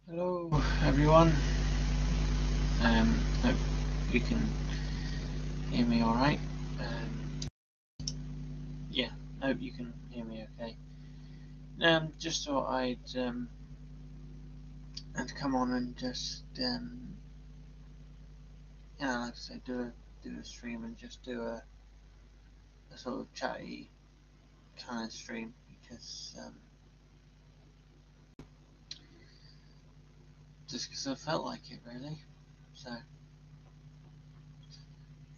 Hello everyone. Hope you can hear me alright. Yeah, hope you can hear me okay. Just thought I'd come on and just like I said, do a stream and just do a sort of chatty kind of stream because just because I felt like it really. So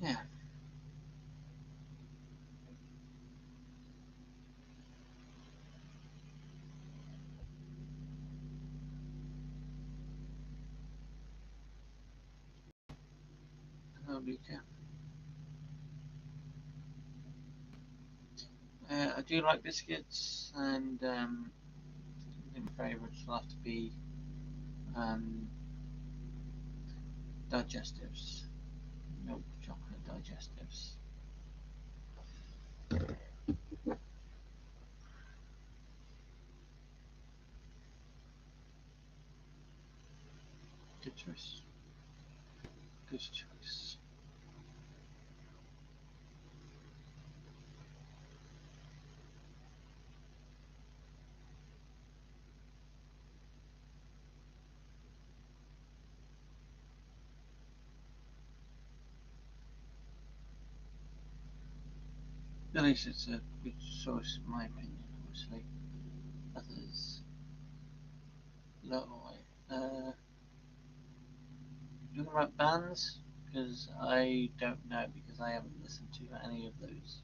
yeah. Hello Luca. I do like biscuits, and I think my favourites will have to be digestives, milk chocolate digestives. Good choice. Good choice. At least it's a good choice, in my opinion. Obviously, others low. Talking about bands, because I don't know because I haven't listened to any of those.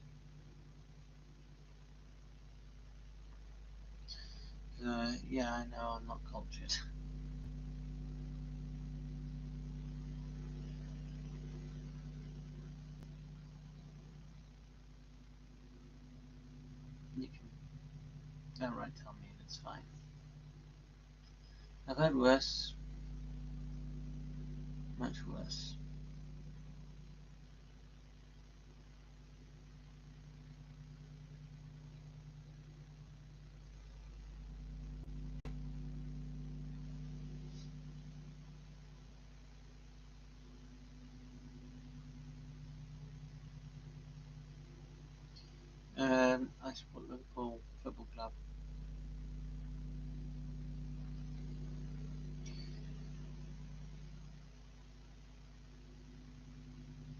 Yeah, I know I'm not cultured. You can downright tell me and it's fine. I've heard worse, much worse. I support Liverpool Football Club.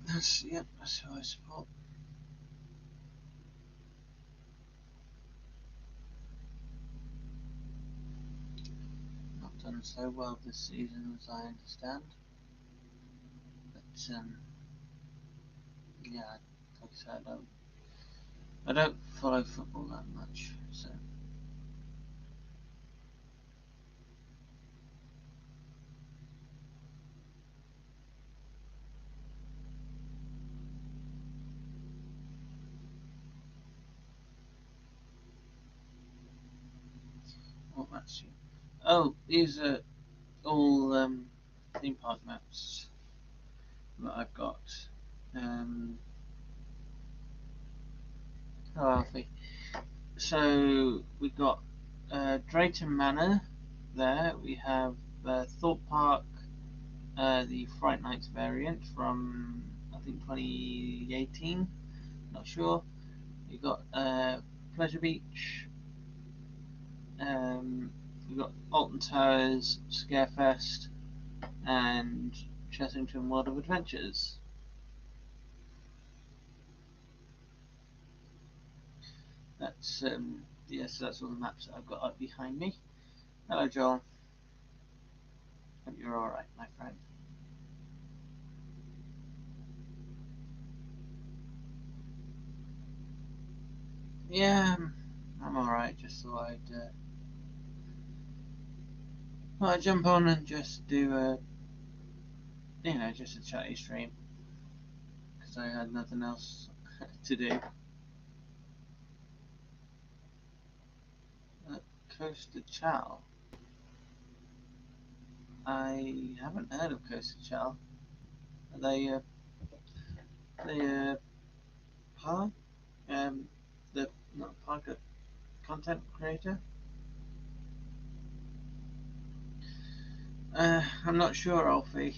That's who I support. Not done so well this season as I understand, but yeah, like I said, I don't follow football that much, so. What maps you? Oh, these are all theme park maps that I've got. Hello, Alfie. So we've got Drayton Manor there. We have Thorpe Park, the Fright Nights variant from I think 2018. Not sure. We've got Pleasure Beach. We've got Alton Towers, Scarefest, and Chessington World of Adventures. That's yes, that's all the maps that I've got up behind me. Hello, Joel. Hope you're all right, my friend. Yeah, I'm all right. Just thought I'd jump on and just do just a chatty stream because I had nothing else to do. Costa Chow. I haven't heard of Costa Chow. Are they Park? The not Park, a content creator? I'm not sure, Alfie.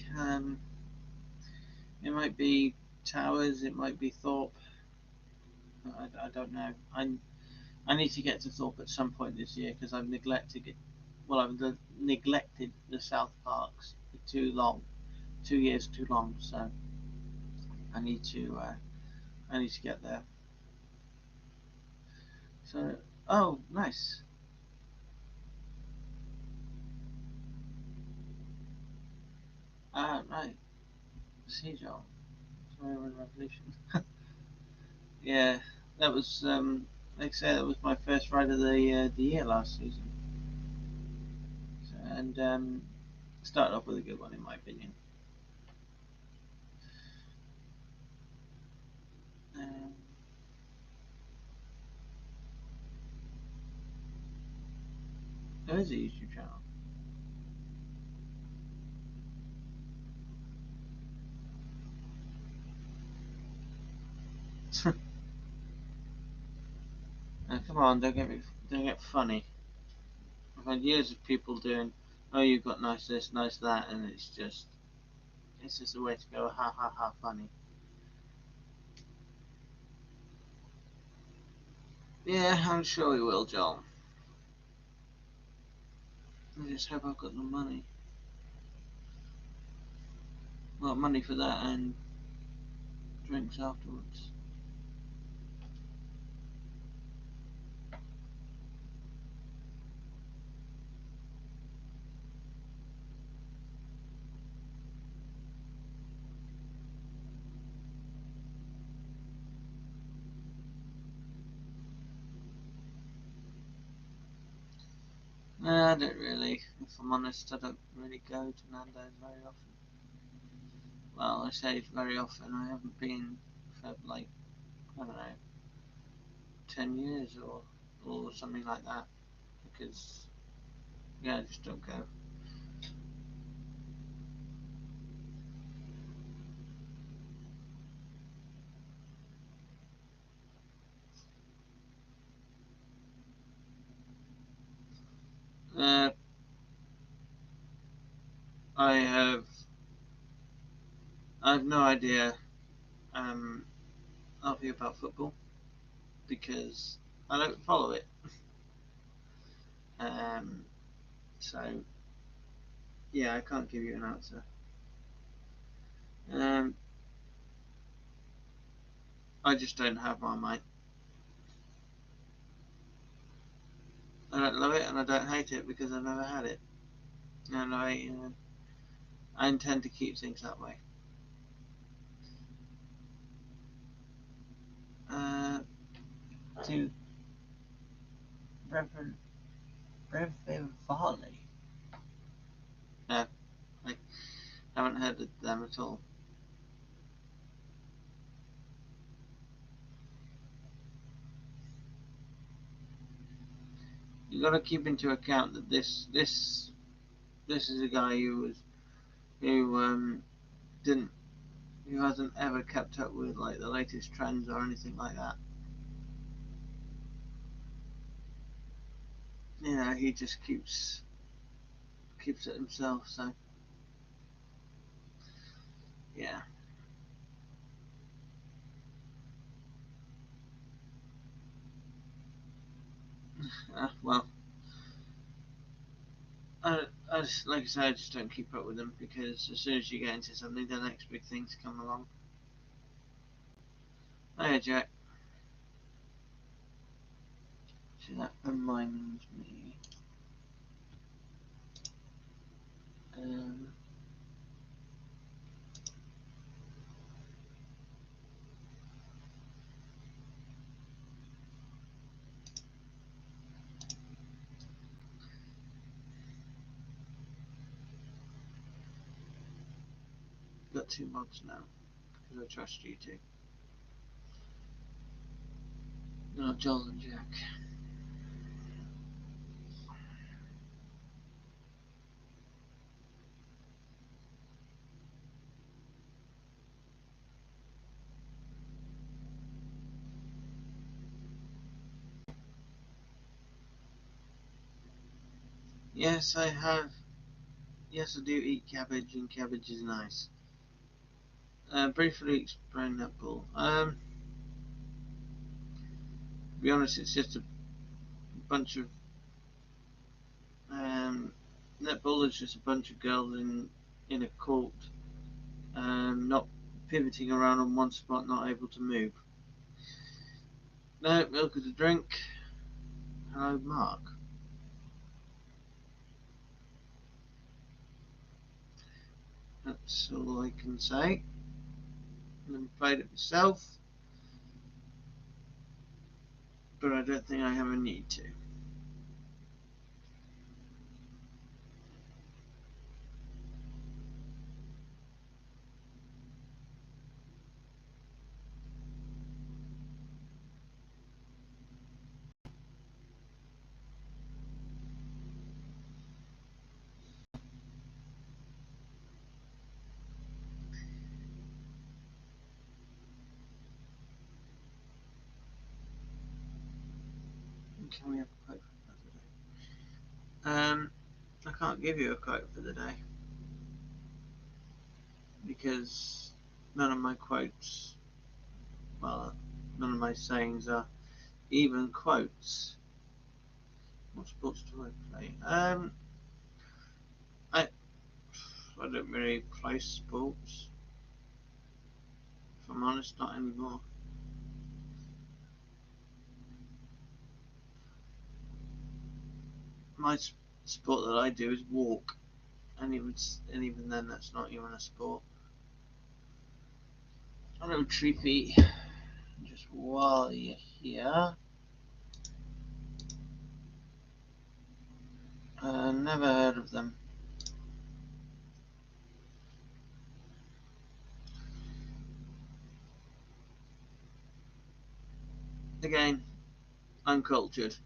It might be Towers, it might be Thorpe. I don't know. I need to get to Thorpe at some point this year because I've neglected it. Well, I've neglected the South Parks for too long, 2 years too long. So I need to get there. So, oh, nice. Ah, right. Siege on. Revolution. Yeah, that was like I say, that was my first ride of the year last season, so, and started off with a good one in my opinion. Um, there is a YouTube channel. Come on, don't get funny. I've had years of people doing, oh, you've got nice this, nice that, and it's just a way to go, ha ha ha, funny. Yeah, I'm sure we will, Joel. I just hope I've got the money. Well, money for that and drinks afterwards. No, I don't really. If I'm honest, I don't really go to Nando's very often. Well, I say very often. I haven't been for like, I don't know, 10 years or something like that. Because, yeah, I just don't go. Uh, I have I have no idea Alfie about football because I don't follow it. Um, so yeah, I can't give you an answer. Um, I just don't have Marmite. I don't love it and I don't hate it because I've never had it, and I intend to keep things that way. Uh, to Reverend Varley. No, I haven't heard of them at all. You got to keep into account that this is a guy who didn't who hasn't ever kept up with like the latest trends or anything like that. You know, he just keeps it himself. So yeah. Well, I just like I said, I just don't keep up with them because as soon as you get into something, the next big things come along. Hey Jack. So that reminds me. Um, got 2 mods now because I trust you two. Not Joel and Jack. Yes, I have. Yes, I do eat cabbage, and cabbage is nice. Briefly explain netball. To be honest, it's just a bunch of um, netball is just a bunch of girls in a court, not pivoting around on one spot, not able to move. No milk is a drink. Hello, Mark. That's all I can say. I never played it myself, but I don't think I have a need to. Can we have a quote for the day? I can't give you a quote for the day because none of my quotes, well, none of my sayings are even quotes. What sports do I play? I I don't really play sports. If I'm honest, not anymore. My sport that I do is walk, and even then, that's not even a sport. Hello, Treepy. Just while you're here, never heard of them. Again, uncultured,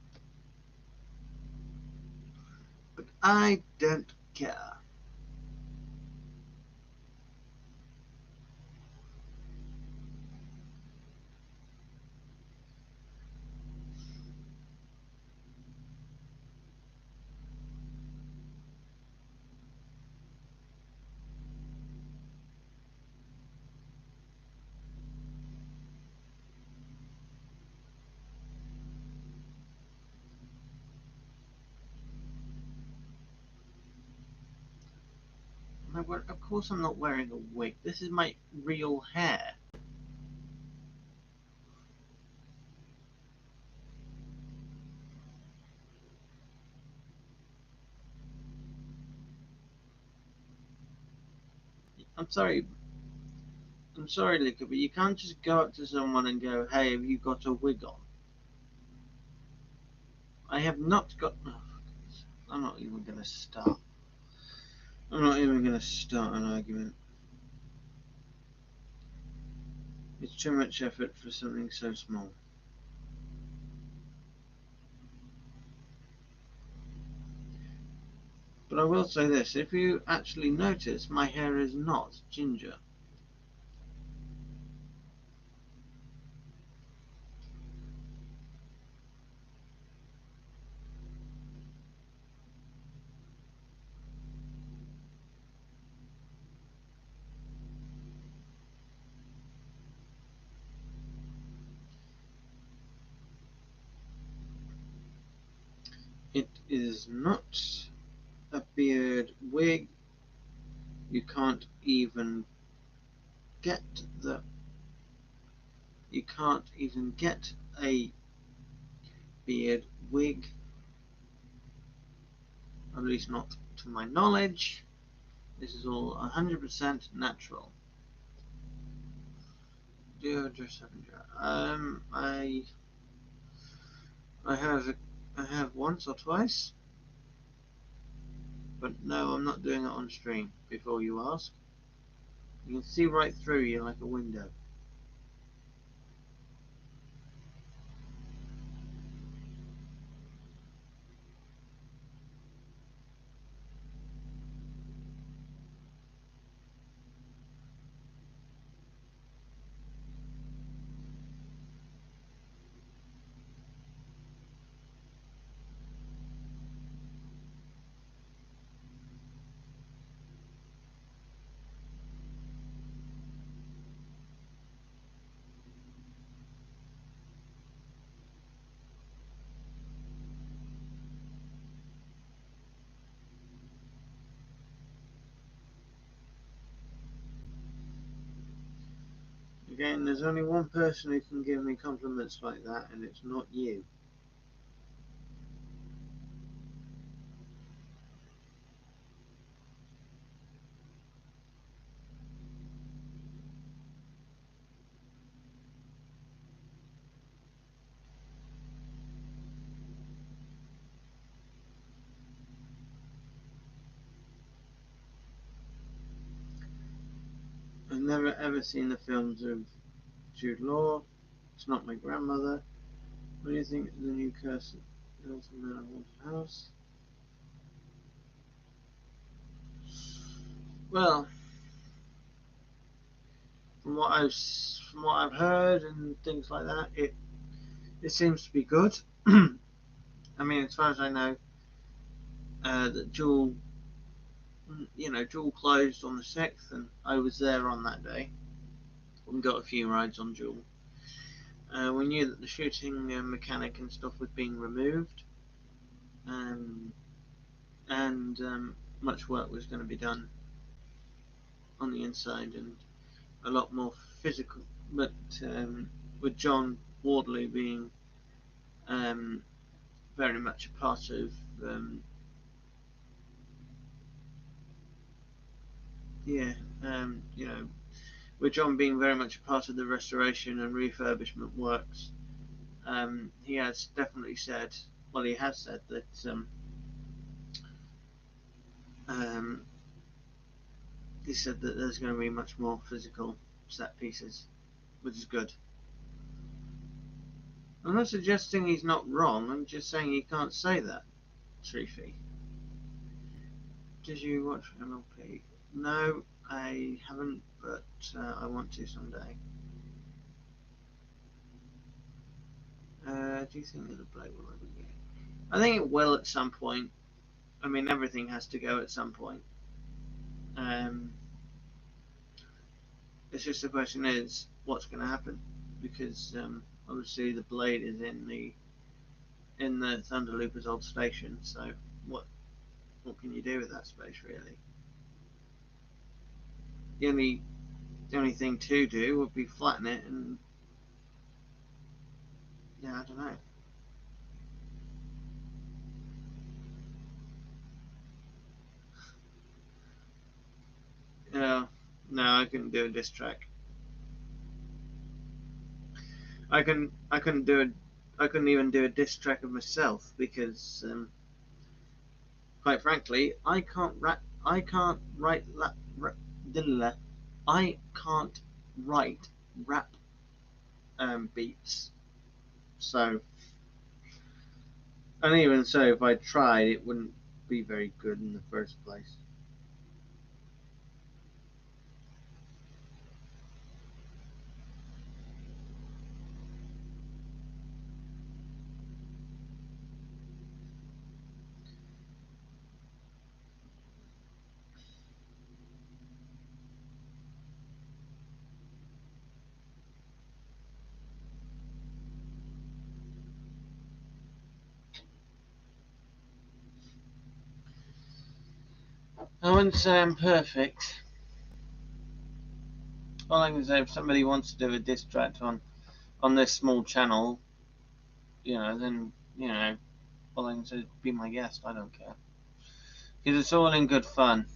but I don't care. Of course, I'm not wearing a wig. This is my real hair. I'm sorry. I'm sorry, Luca, but you can't just go up to someone and go, "Hey, have you got a wig on?" I have not got. Oh, I'm not even going to start. I'm not even going to start an argument. It's too much effort for something so small. But I will say this, if you actually notice, my hair is not ginger. It is not a beard wig. You can't even get the you can't even get a beard wig, at least not to my knowledge. This is all 100% natural. Do dress up in dress. I have I have once or twice, but no, I'm not doing it on stream. Before you ask, you can see right through you like a window. Again, there's only one person who can give me compliments like that, and it's not you. I've never ever seen the films of Jude Law. It's not my grandmother. What do you think of the new Curse of Man of Haunted House? Well, from what I've heard and things like that, it seems to be good. I mean, as far as I know, that Jewel closed on the 6th, and I was there on that day. We got a few rides on Jewel. We knew that the shooting mechanic and stuff was being removed, and much work was going to be done on the inside and a lot more physical. But with John Wardley being very much a part of with John being very much a part of the restoration and refurbishment works, he has definitely said, well, he has said that he said that there's going to be much more physical set pieces, which is good. I'm not suggesting he's not wrong, I'm just saying he can't say that, Shreefy. Did you watch MLP? No, I haven't, but I want to someday. Do you think that the Blade will ever get? I think it will at some point. I mean, everything has to go at some point. It's just the question is what's going to happen, because obviously the Blade is in the Thunder Looper's old station. So what can you do with that space really? The only thing to do would be flatten it, and yeah, I don't know. No, I couldn't do a diss track. I couldn't do it. I couldn't even do a diss track of myself because, quite frankly, I can't write. I can't write I can't write rap beats. So, and even so, if I tried, it wouldn't be very good in the first place. I wouldn't say I'm perfect. All I can say, if somebody wants to do a diss track on this small channel, then all I can say is be my guest. I don't care, because it's all in good fun.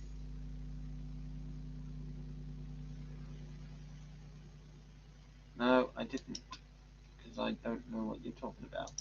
No, I didn't, because I don't know what you're talking about.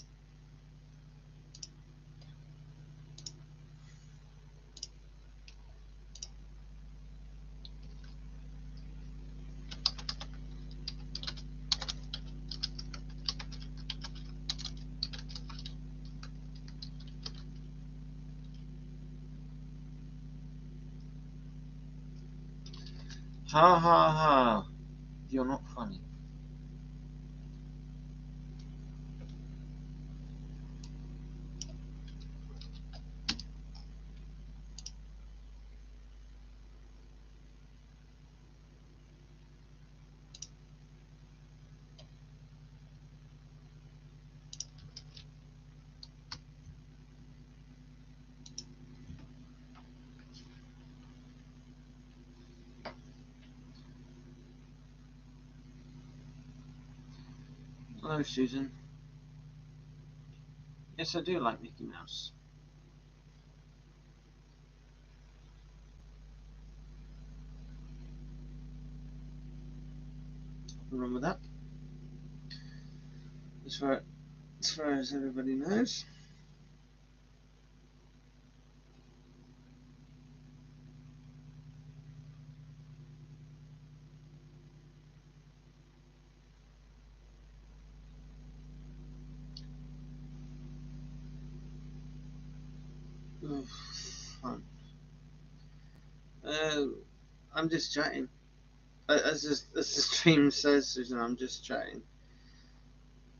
Ha ha ha! You're not funny. Hello, Susan. Yes, I do like Mickey Mouse. Nothing wrong with that. As far as everybody knows. Oh, fun. I'm just chatting. As the stream says, Susan, I'm just chatting.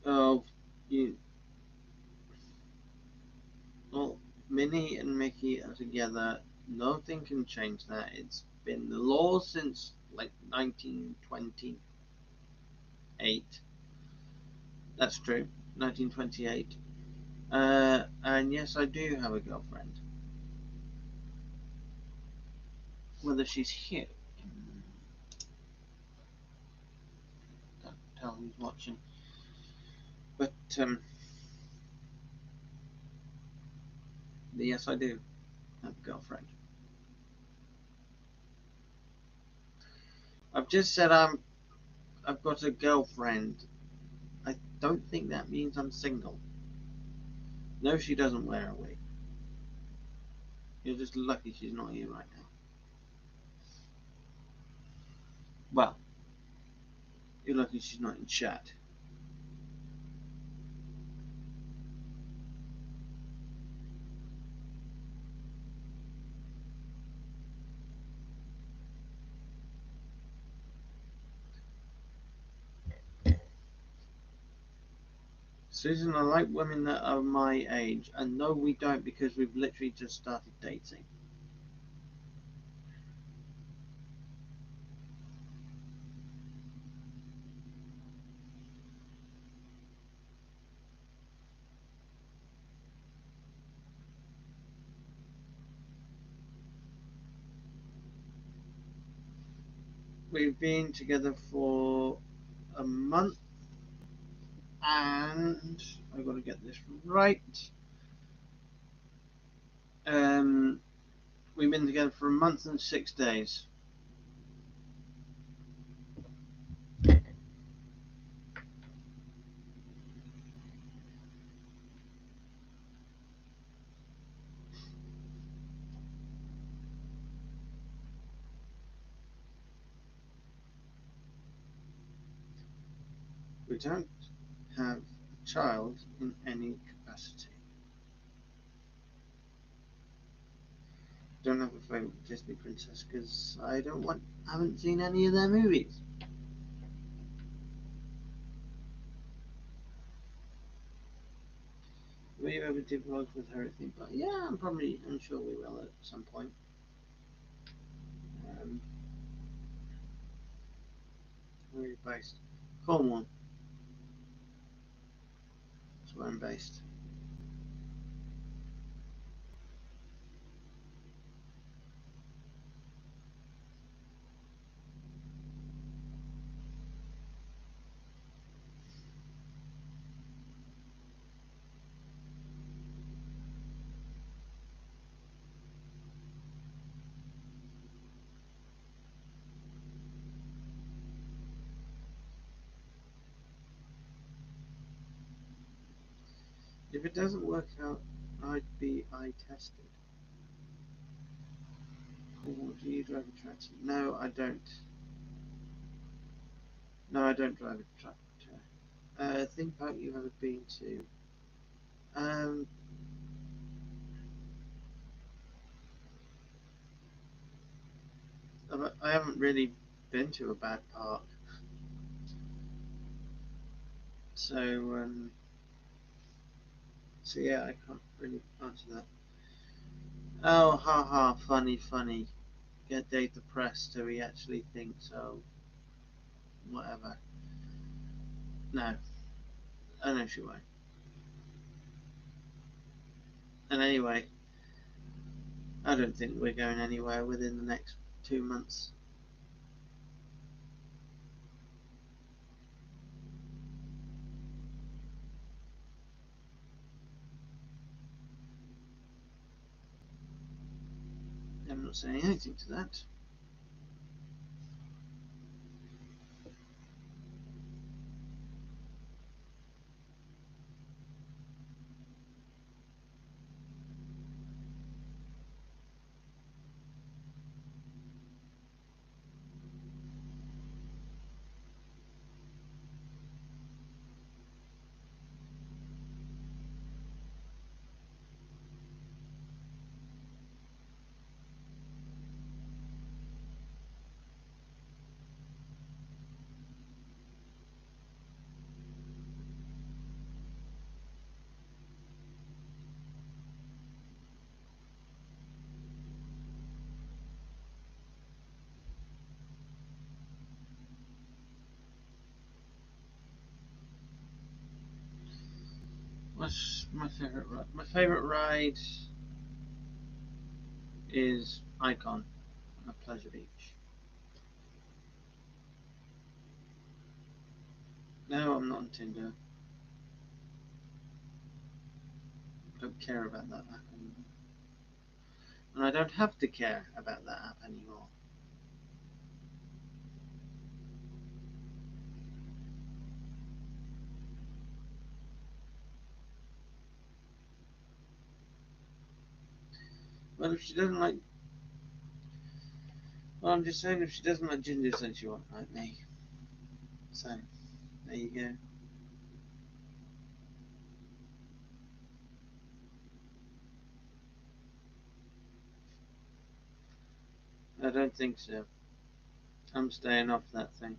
Oh, you. Well, Minnie and Mickey are together. Nothing can change that. It's been the law since like 1928. That's true. 1928. And yes, I do have a girlfriend. Whether she's here, can't tell who's watching. But yes, I do have a girlfriend. I've just said I've got a girlfriend. I don't think that means I'm single. No, she doesn't wear a wig. You're just lucky she's not here right now. Well, you're lucky she's not in chat. Susan, I like women that are my age, and no, we don't, because we've literally just started dating. We've been together for a month, and I've got to get this right. We've been together for a month and 6 days. We don't have a child in any capacity. Don't have a favorite Disney princess because I haven't seen any of their movies. Will you ever do vlogs with her? But yeah, I'm sure we will at some point. Where are you based? Cornwall. That's where I'm based. If it doesn't work out, I'd be eye tested. Or do you drive a tractor? No, I don't. No, I don't drive a tractor. Theme park you haven't been to? Um, I haven't really been to a bad park, so so yeah, I can't really answer that. Oh, ha ha, funny, funny. Get Dave depressed so he actually thinks, oh, whatever. No, I know she won't. And anyway, I don't think we're going anywhere within the next 2 months. I'm not saying anything to that. What's my favourite ride? My favourite ride is Icon at Pleasure Beach. No, I'm not on Tinder. Don't care about that app anymore. And I don't have to care about that app anymore. Well, if she doesn't like... Well, I'm just saying if she doesn't like gingers, then she won't like me. So, there you go. I don't think so. I'm staying off that thing.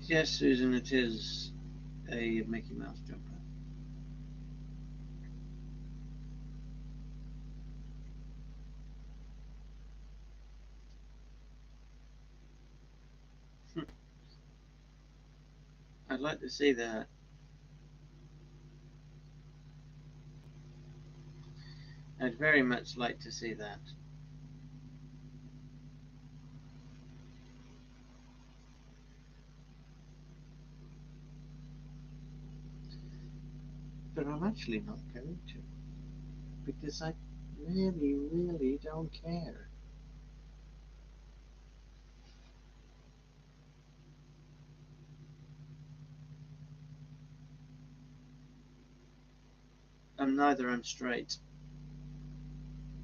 Yes, Susan, it is a Mickey Mouse jumper. I'd like to see that. I'd very much like to see that. But I'm actually not going to. Because I really, really don't care. I'm neither. I'm straight.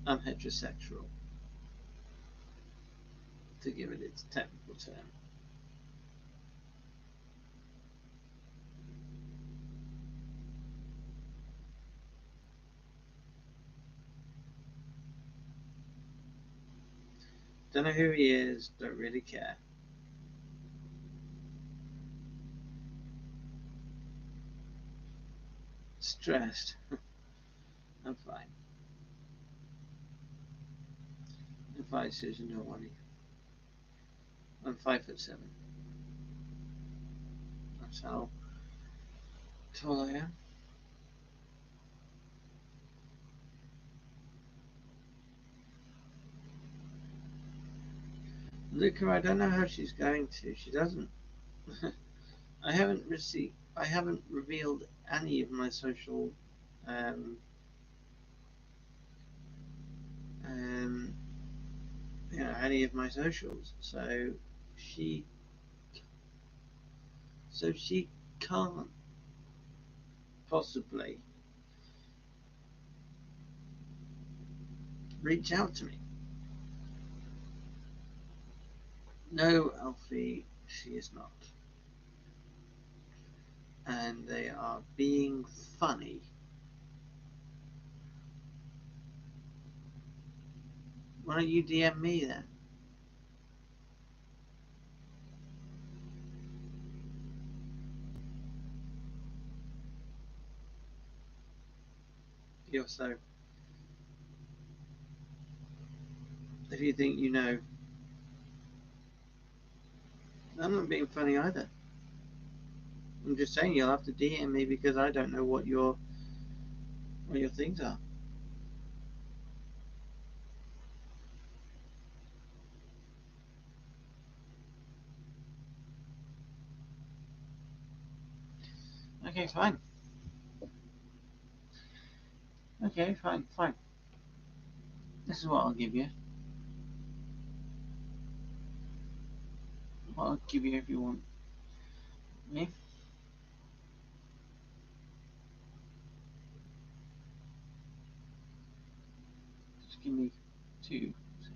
I'm heterosexual, to give it its technical term. Don't know who he is, don't really care. Stressed. I'm fine. I'm fine, Susan, don't worry. I'm 5'7". That's how tall I am. Luca, I don't know how she's going to. She doesn't. I haven't revealed any of my social, um, um, any of my socials. She, so she can't possibly reach out to me. No, Alfie, she is not. And they are being funny. Why don't you DM me then? You're so. If you think you know, I'm not being funny either. I'm just saying you'll have to DM me because I don't know what your things are. Okay, fine. Okay, fine. This is what I'll give you. What I'll give you if you want me. Just give me 2 seconds.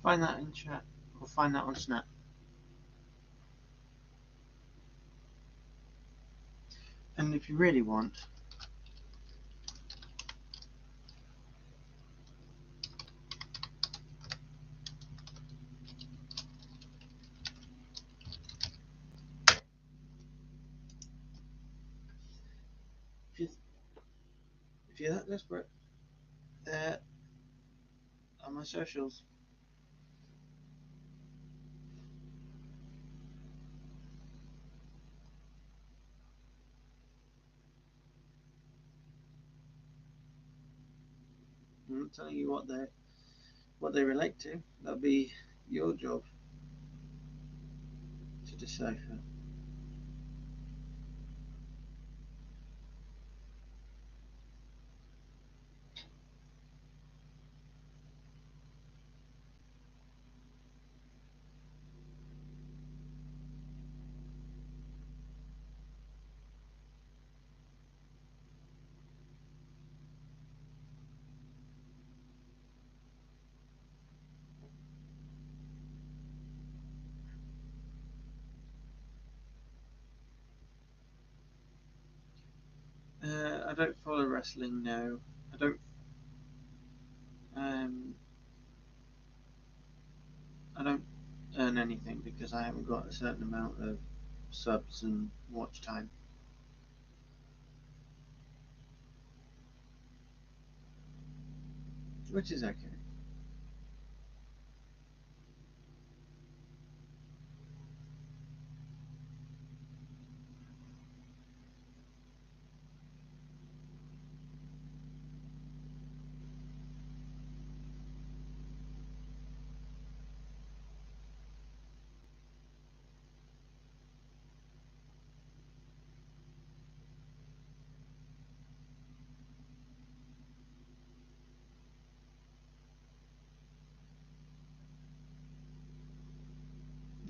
Find that in chat, or find that on Snap. And if you really want, if you're that desperate, on my socials. I'm not telling you what they relate to. That'll be your job to decipher. I don't follow wrestling, no. I don't. I don't earn anything because I haven't got a certain amount of subs and watch time. Which is okay.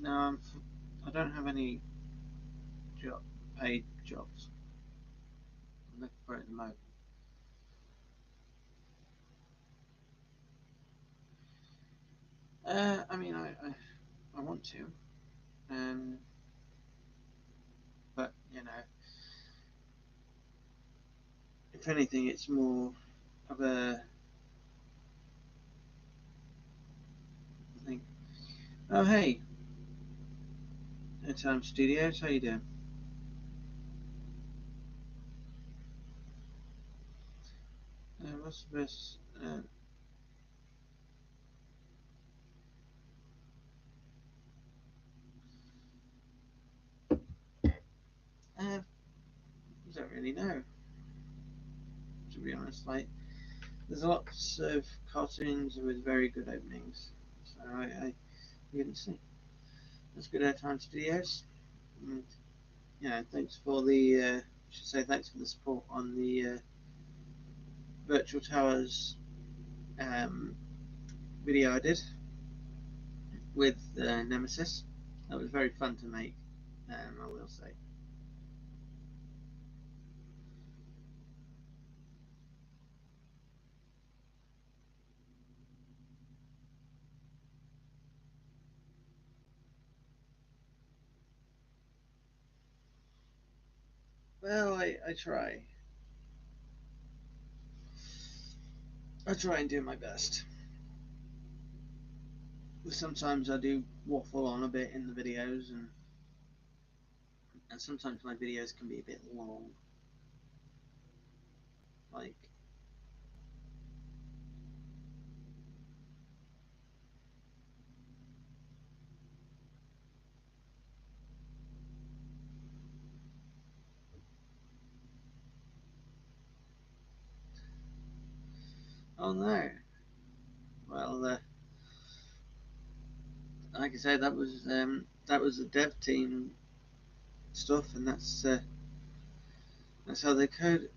No, I don't have any paid jobs. I'm looking for it at the moment. I mean, I want to, but you know, if anything, it's more of a thing. Oh hey, Airtime Studios, how you doing? What's the best? I don't really know, to be honest. Like, there's lots of cartoons with very good openings, so I wouldn't see. That's good Airtime Studios. And, thanks for the. Should say thanks for the support on the Virtual Towers video I did with Nemesis. That was very fun to make, I will say. Well, I try. I try and do my best. Sometimes I do waffle on a bit in the videos, and sometimes my videos can be a bit long. Like, oh no. Well, like I said, that was the dev team stuff, and that's how they code.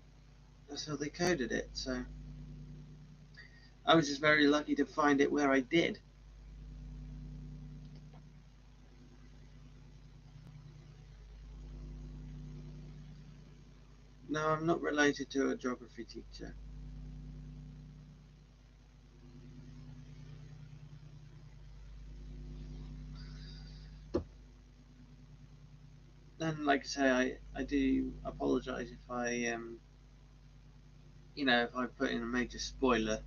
That's how they coded it. So I was just very lucky to find it where I did. No, I'm not related to a geography teacher. And like I say, I do apologise if if I put in a major spoiler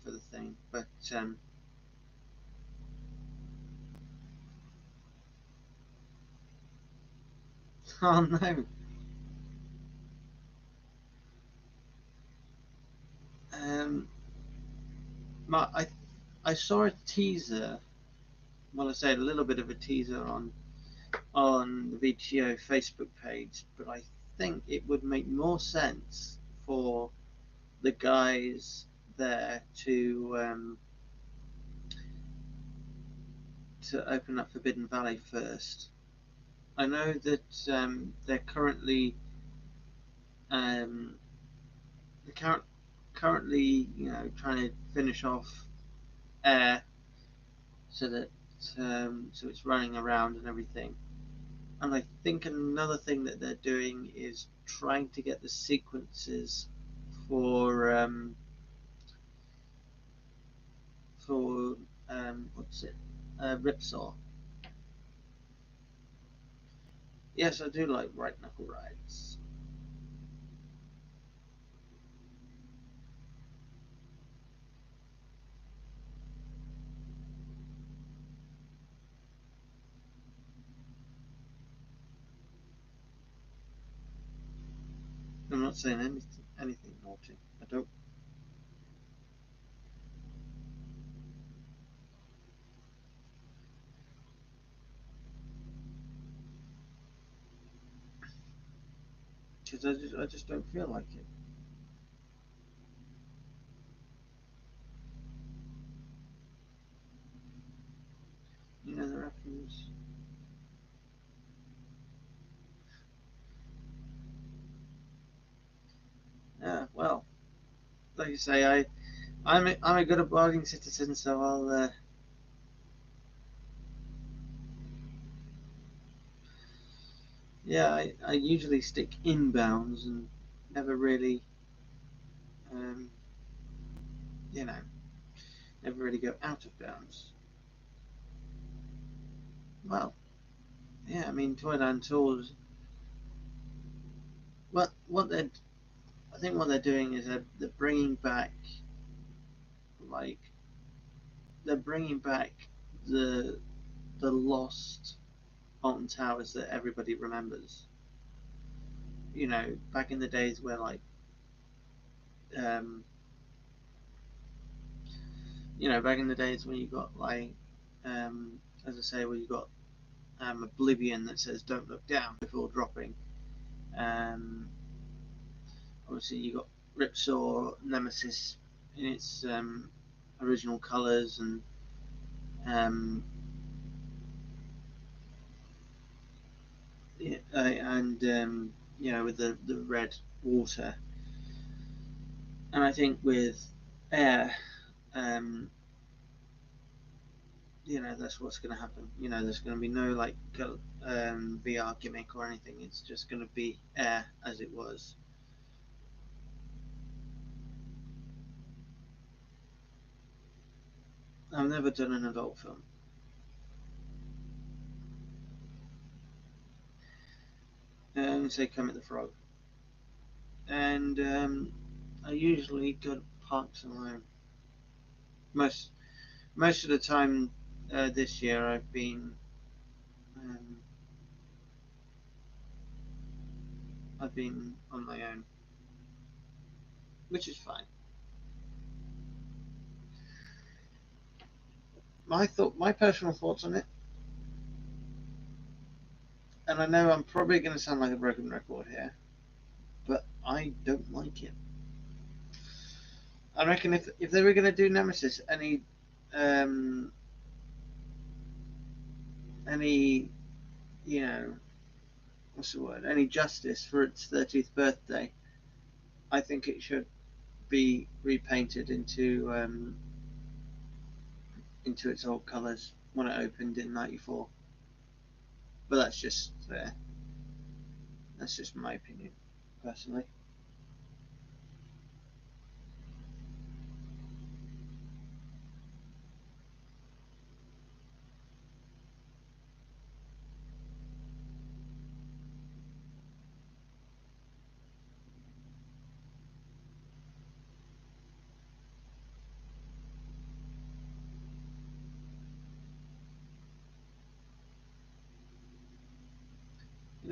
for the thing. But oh no, um, my I saw a teaser. Well, I said a little bit of a teaser on the VTO Facebook page, but I think it would make more sense for the guys there to open up Forbidden Valley first. I know that they're um, currently trying to finish off Air so that so it's running around and everything. And I think another thing that they're doing is trying to get the sequences for for what's it Ripsaw. Yes, I do like Right Knuckle Rides. I'm not saying anything naughty. I don't. Because I just don't feel like it. You know the reference. Yeah, well, like you say, I'm a good abiding citizen, so I'll yeah, I usually stick in bounds and never really um, you know never really go out of bounds. Well, yeah, I mean Toyland Tours. What they're I think what they're doing is they're bringing back like they're bringing back the the lost Alton Towers that everybody remembers. Back in the days where um, back in the days when you got as I say, where you got Oblivion that says "Don't look down" before dropping. Um, Obviously, you got Ripsaw Nemesis in its original colours, um, yeah, and with the red water. And I think with Air, um, that's what's going to happen. There's going to be no VR gimmick or anything. It's just going to be Air as it was. I've never done an adult film. say Kermit the Frog. And I usually go to parks alone. Most of the time this year I've been on my own, which is fine. My personal thoughts on it, and I know I'm probably going to sound like a broken record here, but I don't like it. I reckon if they were going to do Nemesis um, any what's the word, any justice for its 30th birthday, I think it should be repainted into its old colours when it opened in '94. But that's just my opinion, personally.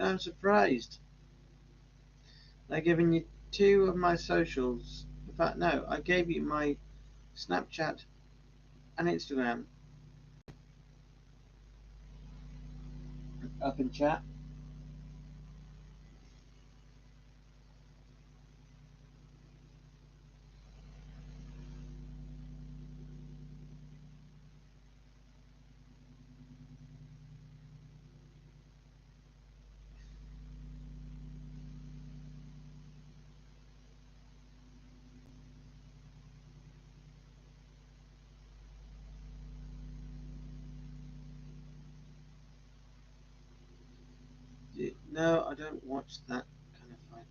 I'm surprised. They're giving you 2 of my socials. In fact, no, I gave you my Snapchat and Instagram up in chat. No, I don't watch that kind of fight.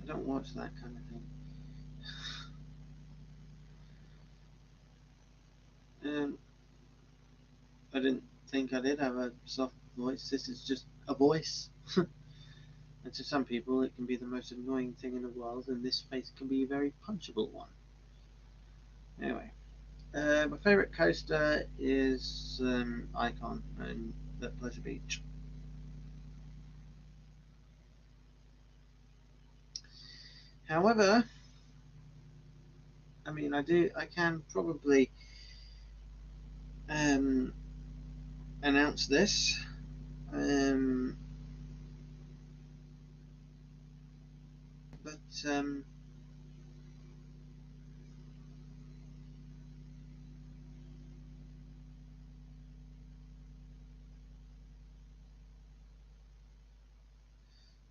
I don't watch that kind of thing. I didn't think I did have a soft voice. This is just a voice. And to some people, it can be the most annoying thing in the world, and this face can be a very punchable one. Anyway, my favourite coaster is Icon and at Pleasure Beach. However, I mean, I can probably announce this. But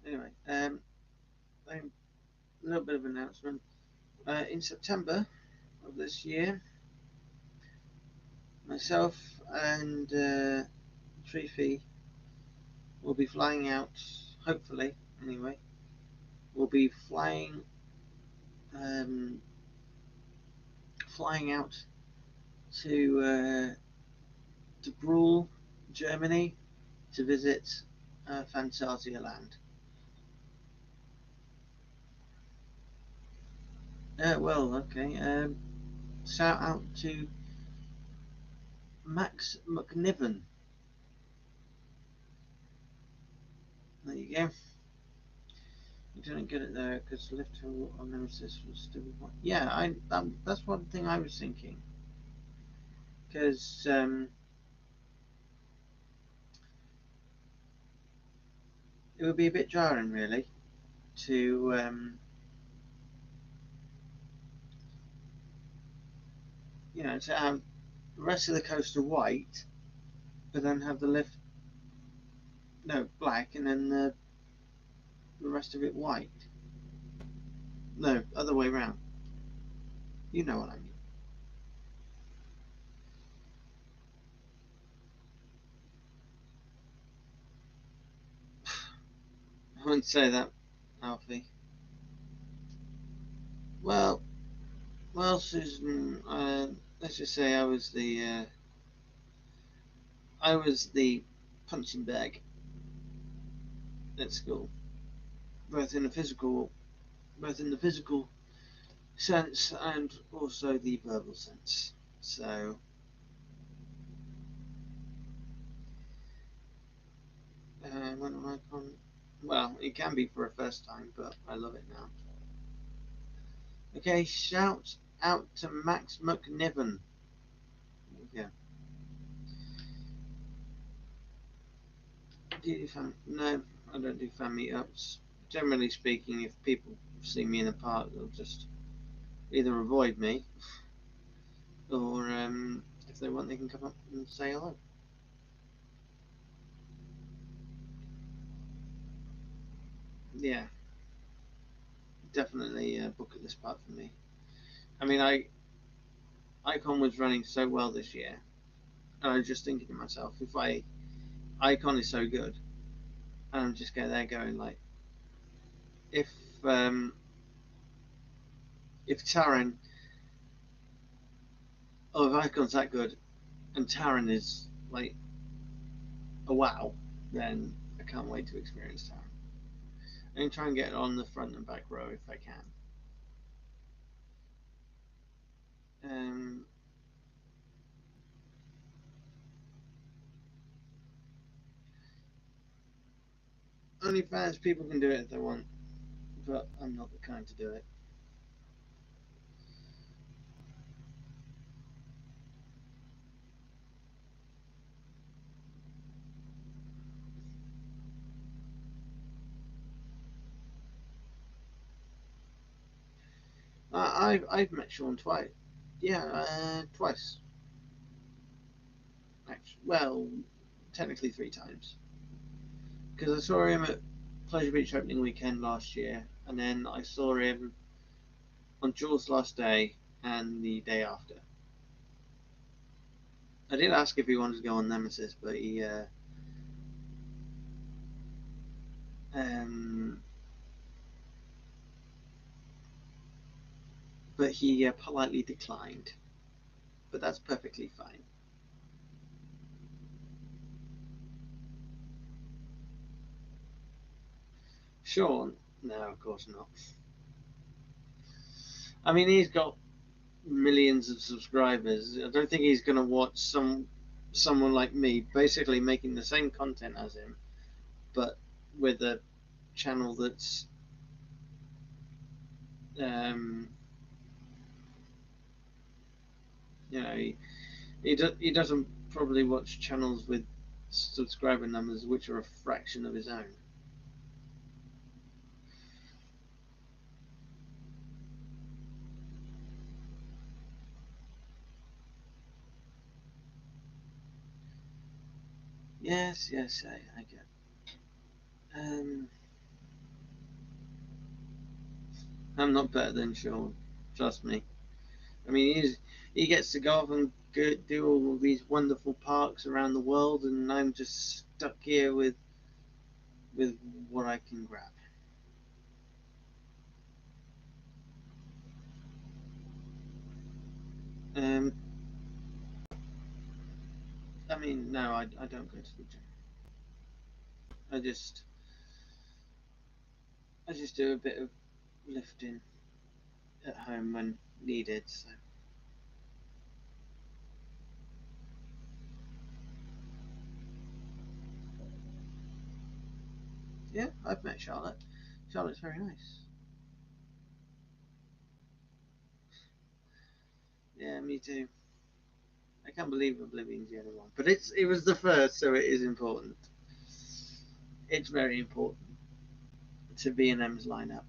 anyway, a little bit of announcement. In September of this year, myself and Treefy will be flying out. Hopefully, anyway, we'll be um, flying out to Brühl, Germany, to visit Phantasialand. Well, okay. Shout out to Max McNiven. There you go. You didn't get it there because lift on Nemesis was still. Yeah, that's one thing I was thinking. Because it would be a bit jarring, really, to to have the rest of the coaster white, but then have the lift black, and then the rest of it white. No, other way round. You know what I mean. I wouldn't say that, Alfie. Well, Susan. Let's just say I was the punching bag at school, both in the physical sense and also the verbal sense. So when an icon, well, it can be for a first time, but I love it now. Okay, shout out to Max McNiven. Yeah. Do you do fan? No, I don't do fan meetups. Generally speaking, if people see me in a park, they'll just either avoid me, or if they want, they can come up and say hello. Yeah, definitely a bucket list part for me. I mean, Icon was running so well this year, and I was just thinking to myself, if Icon is so good, and I'm just there going like, if um, if Taran or if Icon's that good, and Taran is like a wow, then I can't wait to experience Taran. And try and get on the front and back row if I can. Um, OnlyFans, people can do it if they want, but I'm not the kind to do it. I've met Sean twice. Yeah, twice. Actually, well, technically 3 times. Because I saw him at Pleasure Beach opening weekend last year, and then I saw him on Jules' last day and the day after. I did ask if he wanted to go on Nemesis, but um, he politely declined. But that's perfectly fine. Sean? No, of course not. I mean, he's got millions of subscribers. I don't think he's going to watch someone like me basically making the same content as him, but with a channel that's um, he doesn't probably watch channels with subscriber numbers which are a fraction of his own. Yes, yes, I get. I'm not better than Sean. Trust me. I mean, he gets to go off and do all these wonderful parks around the world, and I'm just stuck here with what I can grab. Um, I mean, no, I don't go to the gym. I just I just do a bit of lifting at home when needed. So yeah, I've met Charlotte. Charlotte's very nice. Yeah, me too. I can't believe Oblivion's the only one, but it was the first, so it is important. It's very important to B&M's lineup.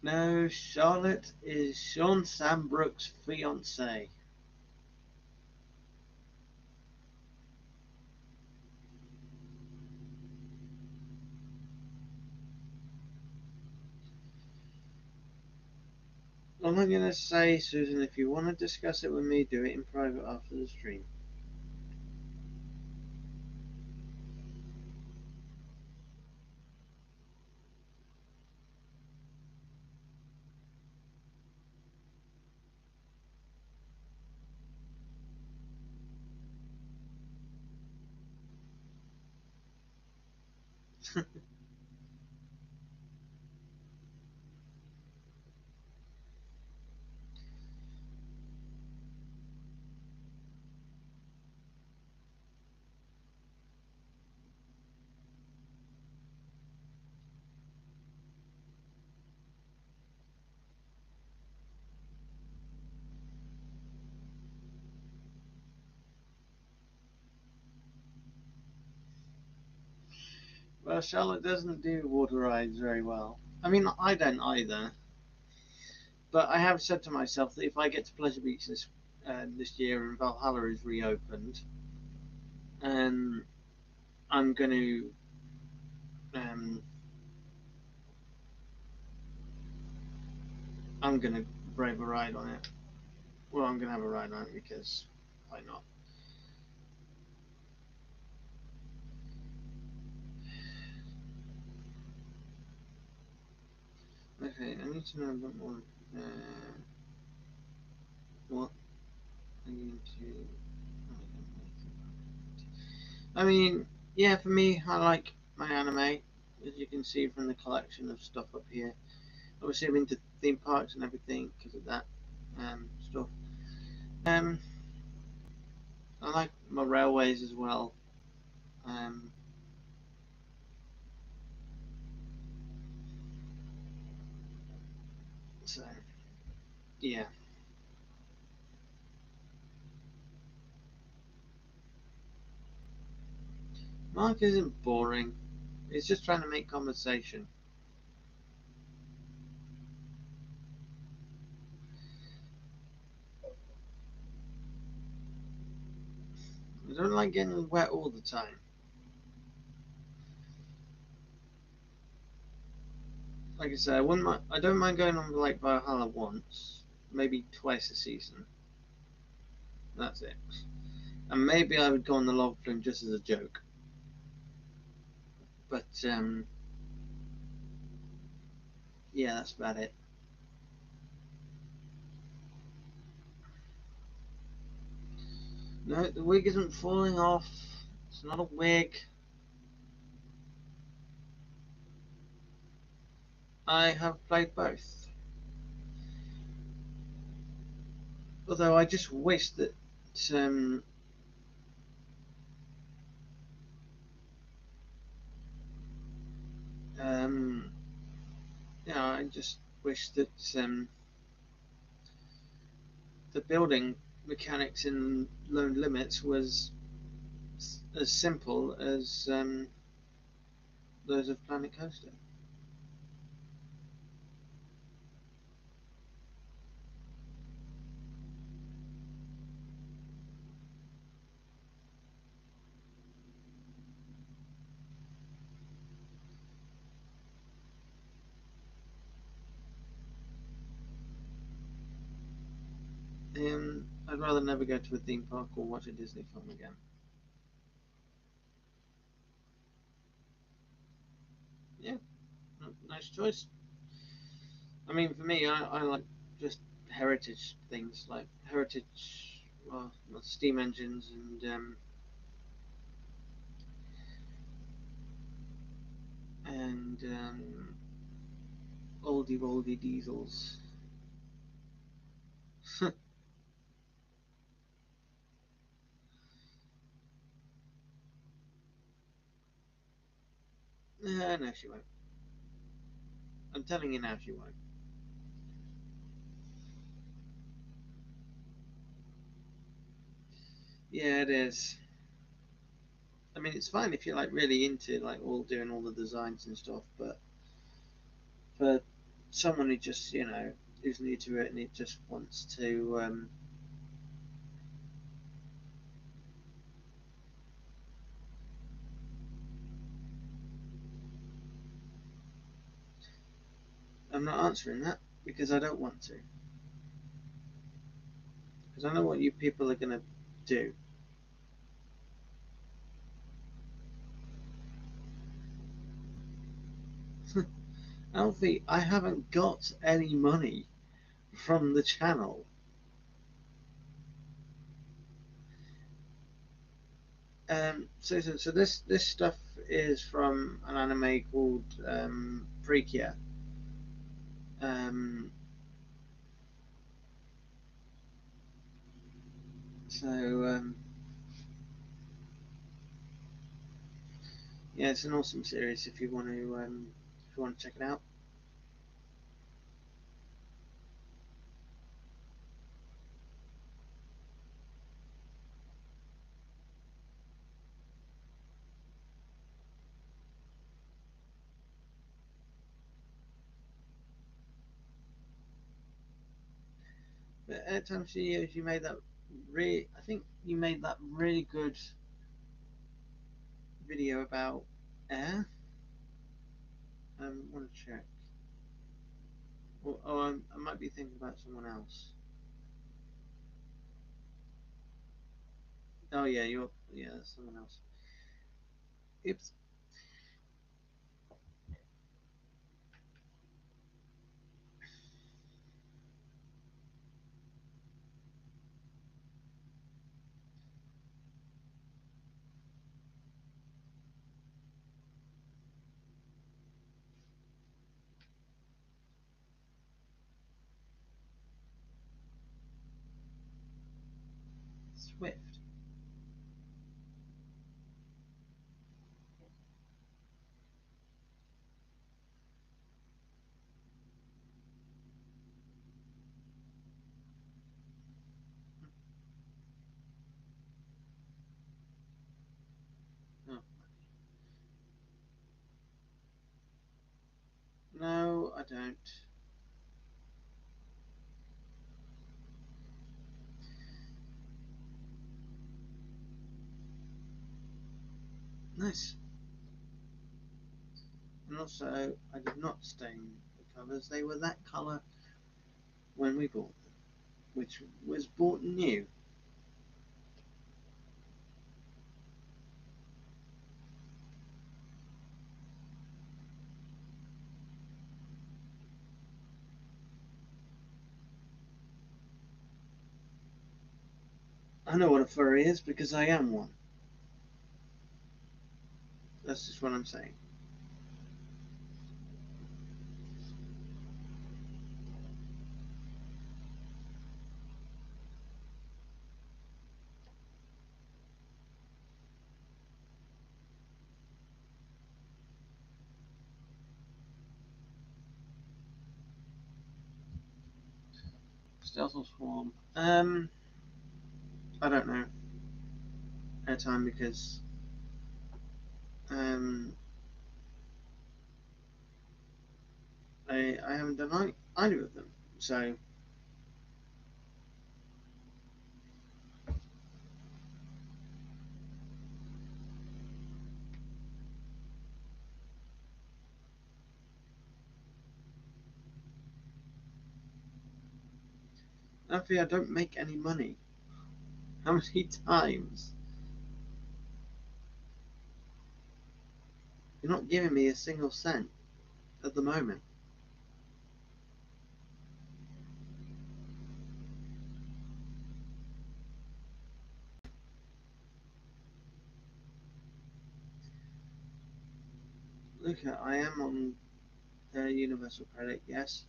No, Charlotte is Sean Sambrook's fiance. All I'm gonna say, Susan, if you want to discuss it with me, do it in private after the stream. Well, Charlotte doesn't do water rides very well. I mean, I don't either. But I have said to myself that if I get to Pleasure Beach this year and Valhalla is reopened, um, I'm going to um, brave a ride on it. Well, I'm going to have a ride on it because why not? Okay, I need to know a bit more. What are you into? I mean, yeah, for me, I like my anime, as you can see from the collection of stuff up here. Obviously, I'm into theme parks and everything because of that stuff. Um, I like my railways as well. Um, so, yeah. Mark isn't boring. He's just trying to make conversation. I don't like getting wet all the time. Like I said, I don't mind going on Lake Valhalla once, maybe twice a season. That's it. And maybe I would go on the log flume just as a joke. But yeah, that's about it. No, the wig isn't falling off. It's not a wig. I have played both. Although I just wish that um, um, I just wish that the building mechanics in Lone Limits was as simple as those of Planet Coaster. I'd rather never go to a theme park or watch a Disney film again. Yeah, nice choice. I mean, for me, I like just heritage things, like heritage, well, steam engines and oldie oldie diesels. No, she won't. I'm telling you now, she won't. Yeah, it is. I mean, it's fine if you're like really into like all doing all the designs and stuff, but for someone who just who's new to it and it just wants to I'm not answering that because I don't want to. because I know what you people are going to do. Alfie, I haven't got any money from the channel. So this stuff is from an anime called Freakia. Um, so yeah, it's an awesome series if you want to check it out. But Airtime Studios, you made that I think you made that really good video about Air. I want to check. I might be thinking about someone else. Oh yeah, that's someone else. Oops. Swift. Oh. No, I don't. Nice. And also, I did not stain the covers. They were that colour when we bought them, which was bought new. I know what a furry is because I am one. That's just what I'm saying. Stealth or Swarm? I don't know. Airtime because um, I haven't done either of them. So Alfie, I don't make any money. How many times? You're not giving me a single cent at the moment. Look, I am on Universal Credit, yes.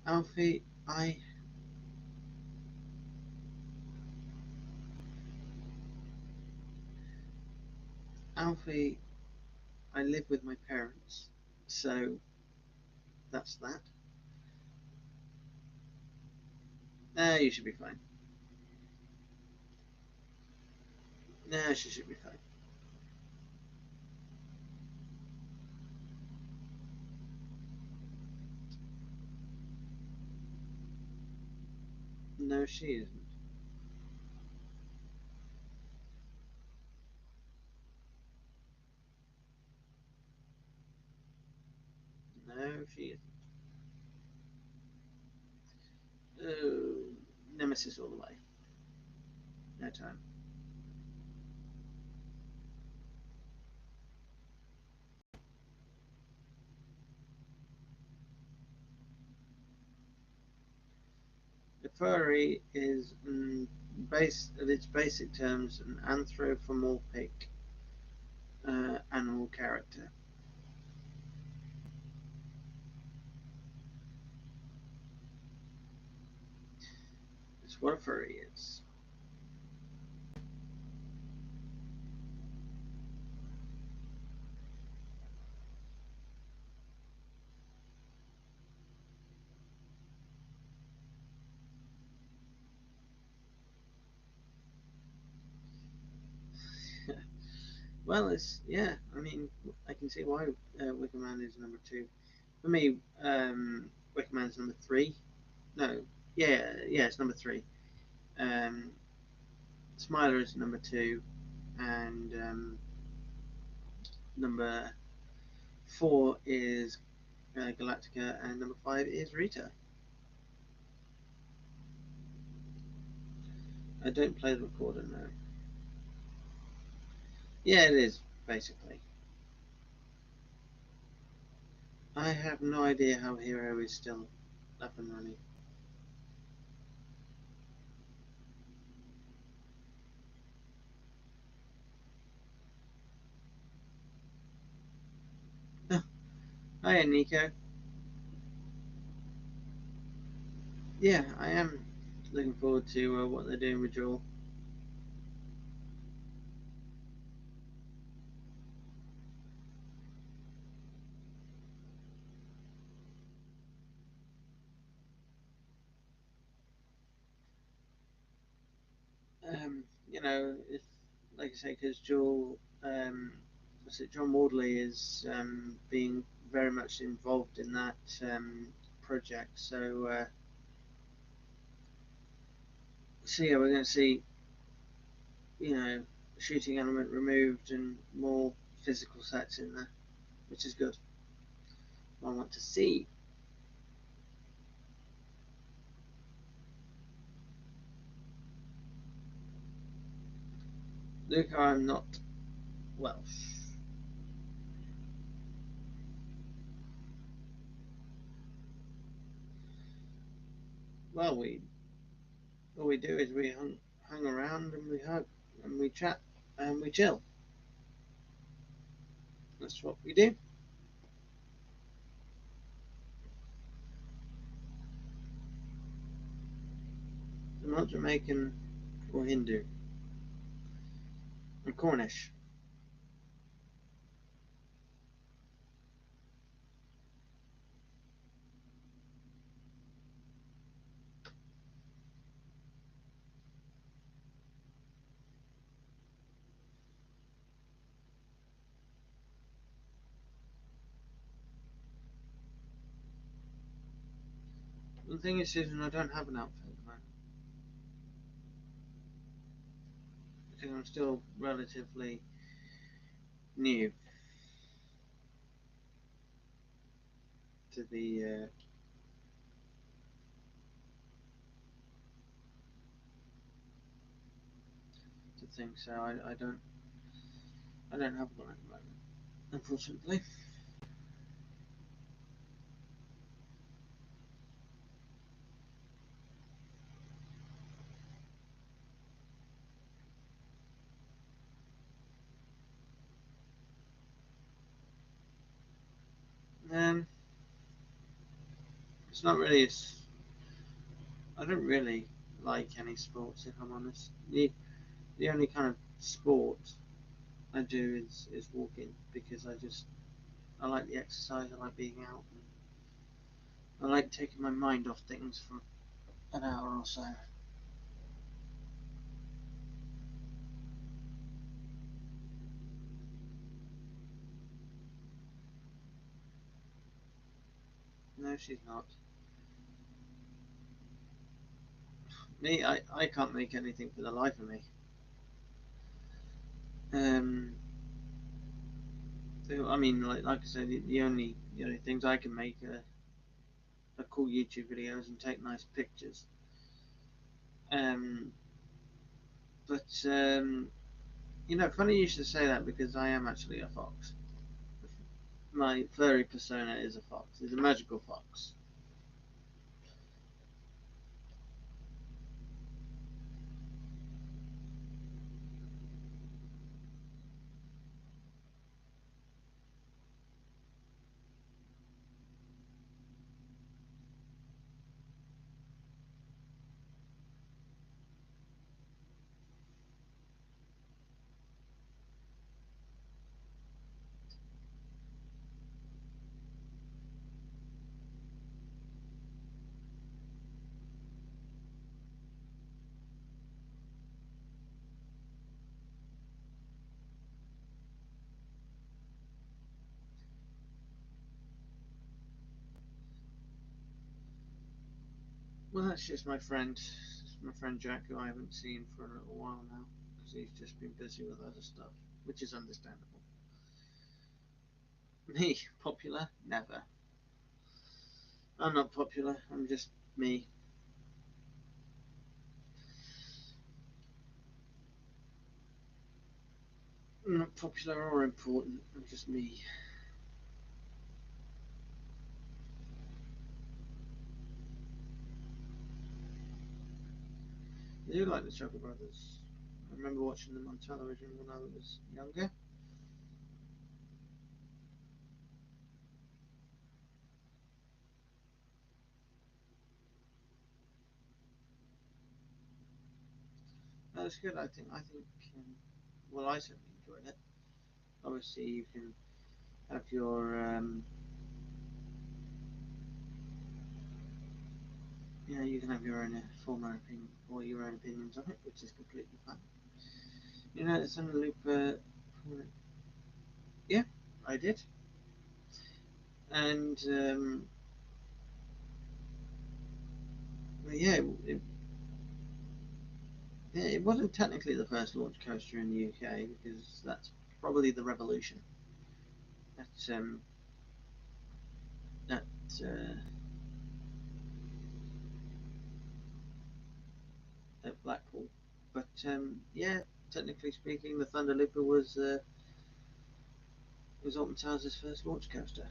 Alfie, Alfie, I live with my parents, so that's that. You should be fine. She should be fine. No, she isn't. No, she isn't. Oh, Nemesis all the way. No time. The furry is, at its basic terms, an anthropomorphic animal character. It's what a furry is. Well, it's, yeah. I mean, I can see why Wicker Man is number 2. For me, Wicker Man's number 3. No, yeah, it's number 3. Um, Smiler is number 2, and number 4 is Galactica, and number 5 is Rita. I don't play the recorder, no. Yeah, it is, basically. I have no idea how Hero is still up and running. Oh, hiya, Nico. Yeah, I am looking forward to what they're doing with Joel. You know, if, like I say, because Joel, what's it, John Wardley is being very much involved in that project. So yeah, we're going to see, you know, shooting element removed and more physical sets in there, which is good. I want to see. Luke, I'm not Welsh. Well, we all we do is we hung around and we hug and we chat and we chill. That's what we do. I'm not Jamaican or Hindu. I'm Cornish. The thing is, Susan, I don't have an outfit at the moment because I'm still relatively new to to things, so I don't have one at the moment, unfortunately. Um, it's not really. I don't really like any sports, if I'm honest. The only kind of sport I do is walking because I like the exercise. I like being out. And I like taking my mind off things for an hour or so. No, she's not. I can't make anything for the life of me. Um, I mean, like I said, the only things I can make are cool YouTube videos and take nice pictures. Um, but funny you should say that because I am actually a fox. My furry persona is a fox. It's a magical fox. Well, that's just my friend. My friend Jack, who I haven't seen for a little while now because he's just been busy with other stuff, which is understandable. Me, popular? Never. I'm not popular. I'm just me. I'm not popular or important. I'm just me. I do like the Chuckle Brothers. I remember watching them on television when I was younger. That was good. I think. Well, I certainly enjoyed it. Obviously, you can have you can have your own former opinion or your own opinions on it, which is completely fine. It's on the loop. Yeah, I did, and yeah, it wasn't technically the first launch coaster in the UK because that's probably the Revolution at at uh, at Blackpool. But yeah, technically speaking, the Thunder Looper was Alton Towers' first launch coaster.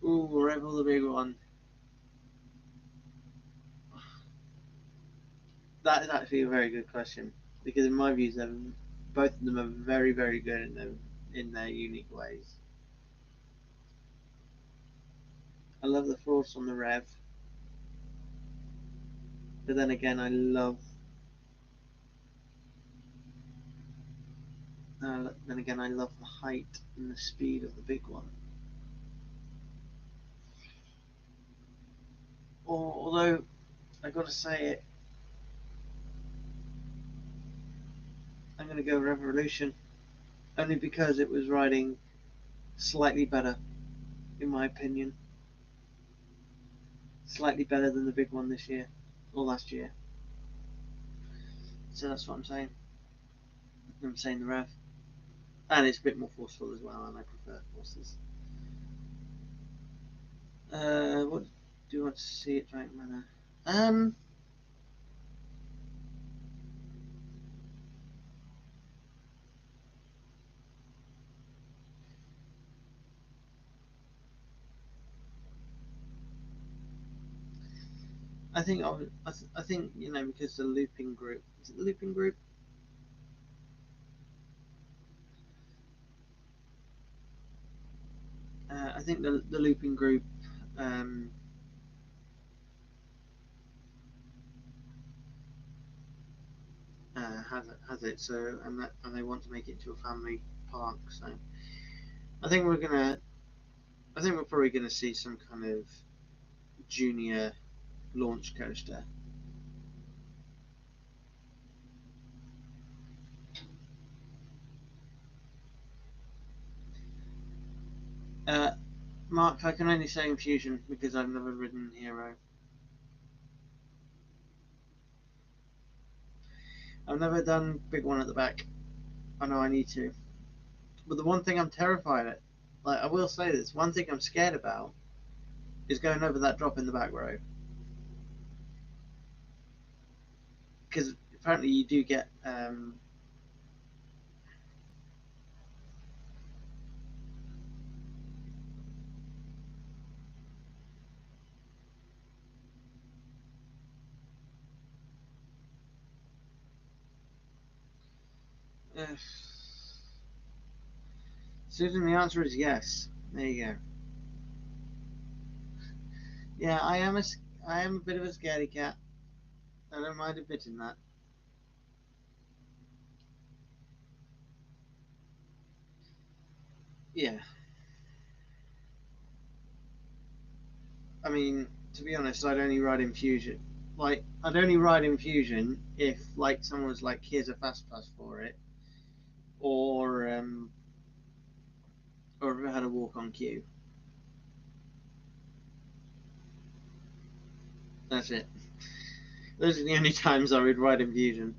Ooh, Revel the big one. That is actually a very good question because in my views, both of them are very, very good in their unique ways. I love the force on the Rev, but then again, I love the height and the speed of the big one. Although I gotta say it, I'm gonna go Revolution only because it was riding slightly better, in my opinion, slightly better than the big one this year or last year. So that's what I'm saying. I'm saying the Rev, and it's a bit more forceful as well, and I prefer forces. What do you want to see at Drake Manor? Um, I think because the looping group is it the looping group? I think the looping group um, has it so and they want to make it into a family park. So I think we're probably gonna see some kind of junior launch coaster. Mark, I can only say Infusion because I've never ridden Hero. I've never done big one at the back. I know I need to. But the one thing I'm terrified at, like I will say this, one thing I'm scared about is going over that drop in the back row. Because apparently you do get Susan, the answer is yes. There you go. Yeah, I am a bit of a scaredy cat. I don't mind admitting that. Yeah. I mean, to be honest, I'd only ride Infusion. Like, I'd only ride Infusion if, like, someone was like, "Here's a fast pass for it," or if it had a walk on queue. That's it. Those are the only times I would ride Infusion,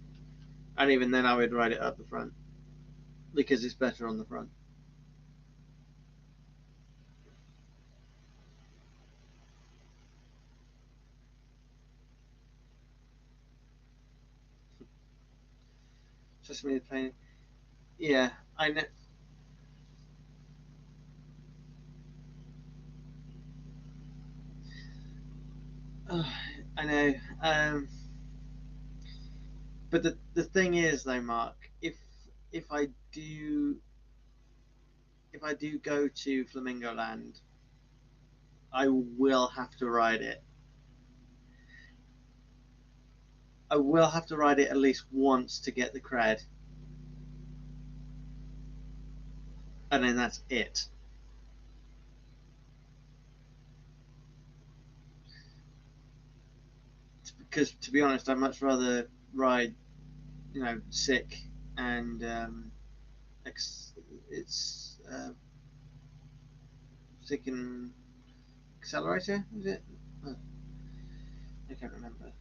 and even then, I would ride it up the front because it's better on the front. Just me playing. Yeah, I know. I know. But the thing is, though, Mark, if I do go to Flamingo Land, I will have to ride it. I will have to ride it at least once to get the cred, and then that's it. Because to be honest, I'd much rather ride, Sick and it's Sick and Accelerator, is it? Oh, I can't remember.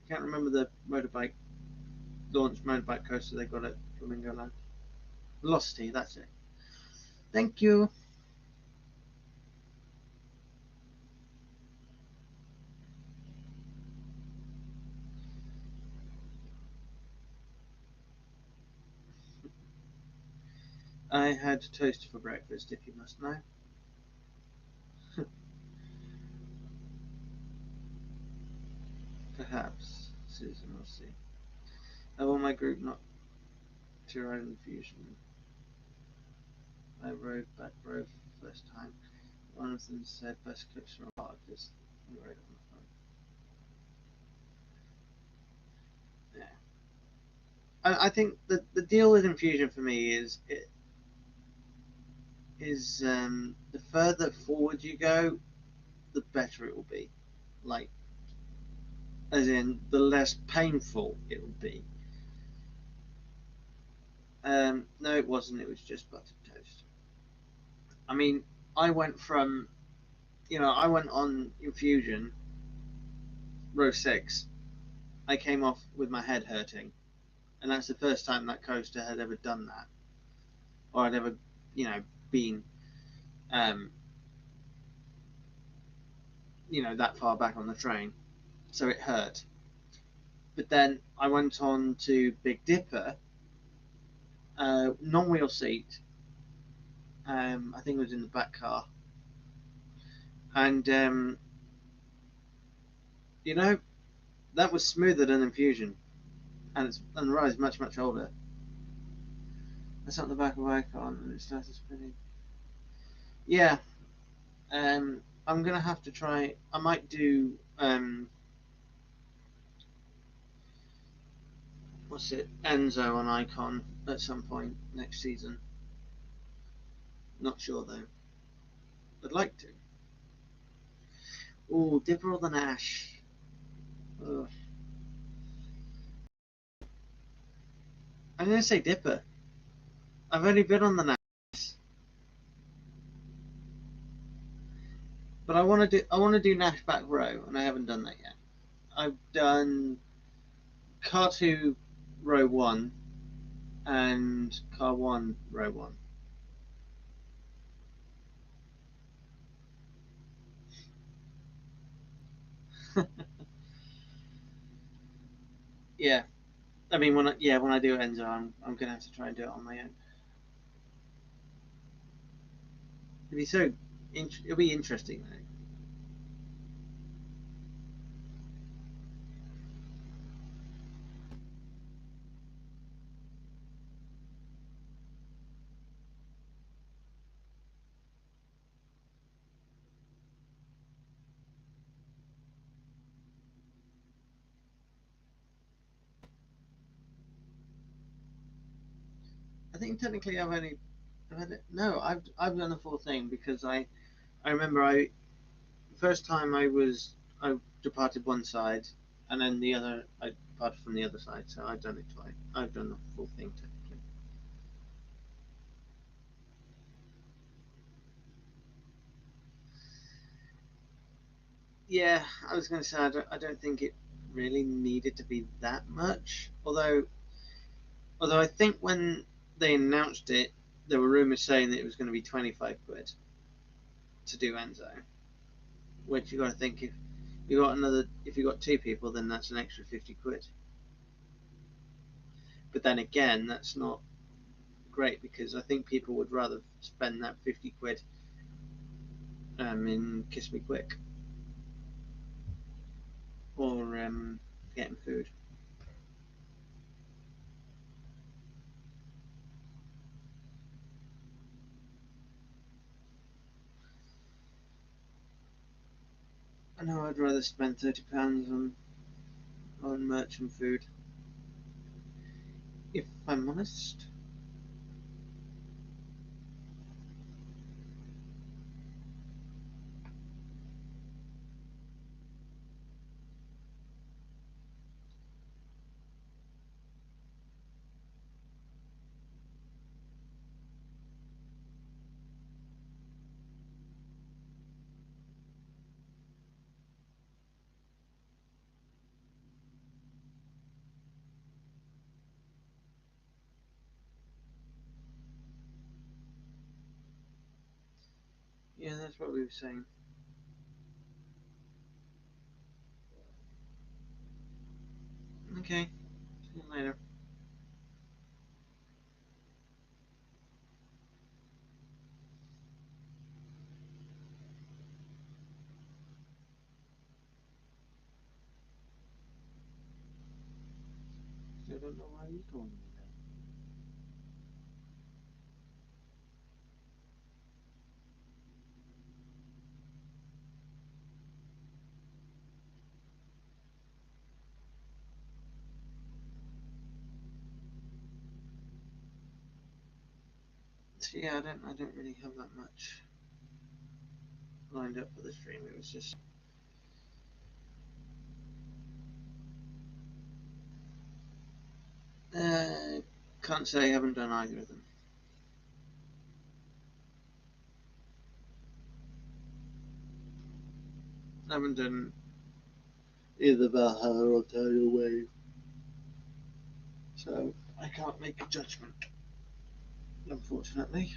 I can't remember the launch motorbike coaster they got at Flamingo Land. Velocity, that's it. Thank you. I had toast for breakfast, if you must know. Perhaps, Susan, we'll see. I want my group not to ride Infusion. I rode back row for the first time. One of them said best clips from a because he rode on the phone. Yeah. I think the deal with Infusion for me is the further forward you go, the better it will be. Like, as in, the less painful it will be. No, it wasn't. It was just buttered toast. I mean, I went from, I went on Infusion, row 6. I came off with my head hurting. And that's the first time that coaster had ever done that. Or I'd ever, been, um, that far back on the train. So it hurt. But then I went on to Big Dipper, non-wheel seat. I think it was in the back car. And, that was smoother than Infusion. And the ride is much, much older. That's not the back of Icon and it started spinning. Yeah. I'm going to have to try. I might do what's it, Enzo on Icon at some point next season. Not sure though. I'd like to. Oh, Dipper or the Nash? Ugh. I'm gonna say Dipper. I've only been on the Nash, but I want to do Nash back row, and I haven't done that yet. I've done car 2 row 1 and car 1 row 1. Yeah, I mean when I do Enzo, I'm gonna have to try and do it on my own. It'll be interesting though. I think technically I've had it. No, I've done the full thing because I remember first time I departed one side, and then the other I departed from the other side. So I've done it twice. I've done the full thing technically. Yeah, I was going to say I don't think it really needed to be that much. Although I think when they announced it, there were rumours saying that it was going to be 25 quid to do Enzo. Which you got to think if you got two people, then that's an extra 50 quid. But then again, that's not great because I think people would rather spend that 50 quid in Kiss Me Quick or getting food. I know I'd rather spend £30 on merch and food, if I'm honest. Yeah, that's what we were saying. Okay, see you later. Still don't know why you're calling me that. So yeah, I don't really have that much lined up for the stream. It was just can't say I haven't done either of them. I haven't done either Valhalla or Tidal Wave, so I can't make a judgment, unfortunately.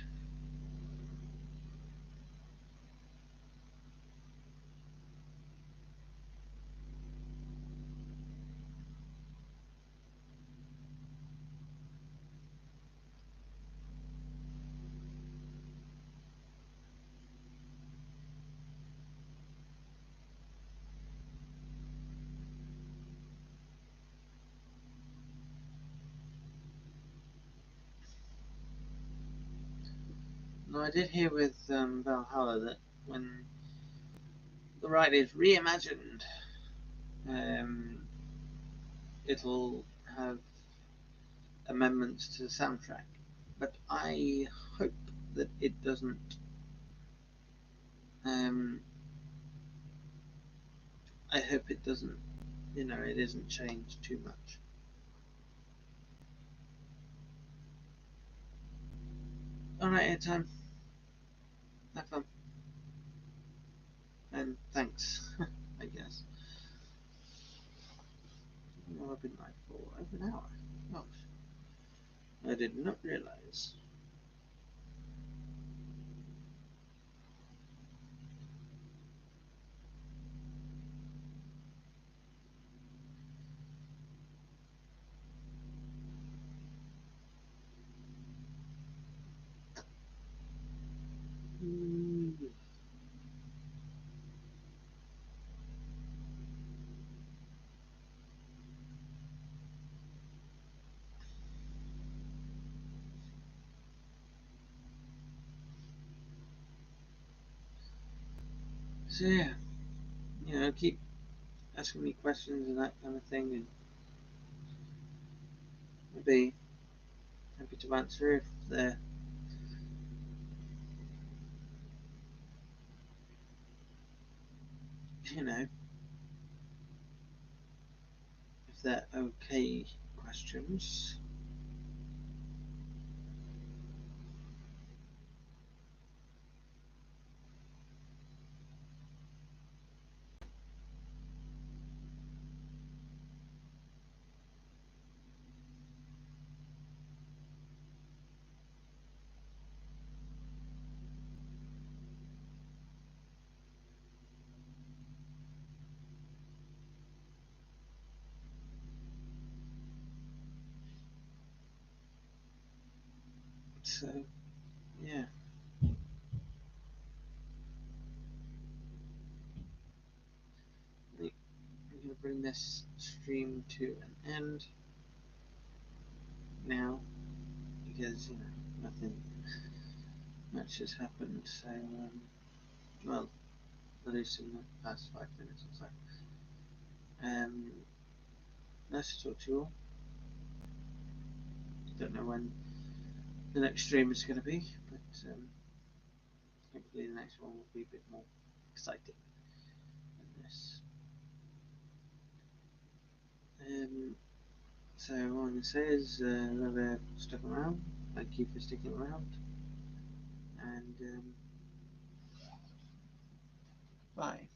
No, I did hear with Valhalla that when the ride is reimagined, um, it'll have amendments to the soundtrack, but I hope that it doesn't. I hope it doesn't. It isn't changed too much. All right, Airtime. Have fun. And thanks, I guess. I've been live for over an hour. Gosh, I did not realize. So yeah, keep asking me questions and that kind of thing, and I'd be happy to answer if they're if they're okay questions. So yeah, I'm gonna bring this stream to an end now because nothing much has happened. So well, at least in the past 5 minutes or so. Nice to talk to you all. Don't know when the next stream is going to be, but hopefully the next one will be a bit more exciting than this. So all I'm going to say is whoever stuck around, thank you for sticking around, and bye.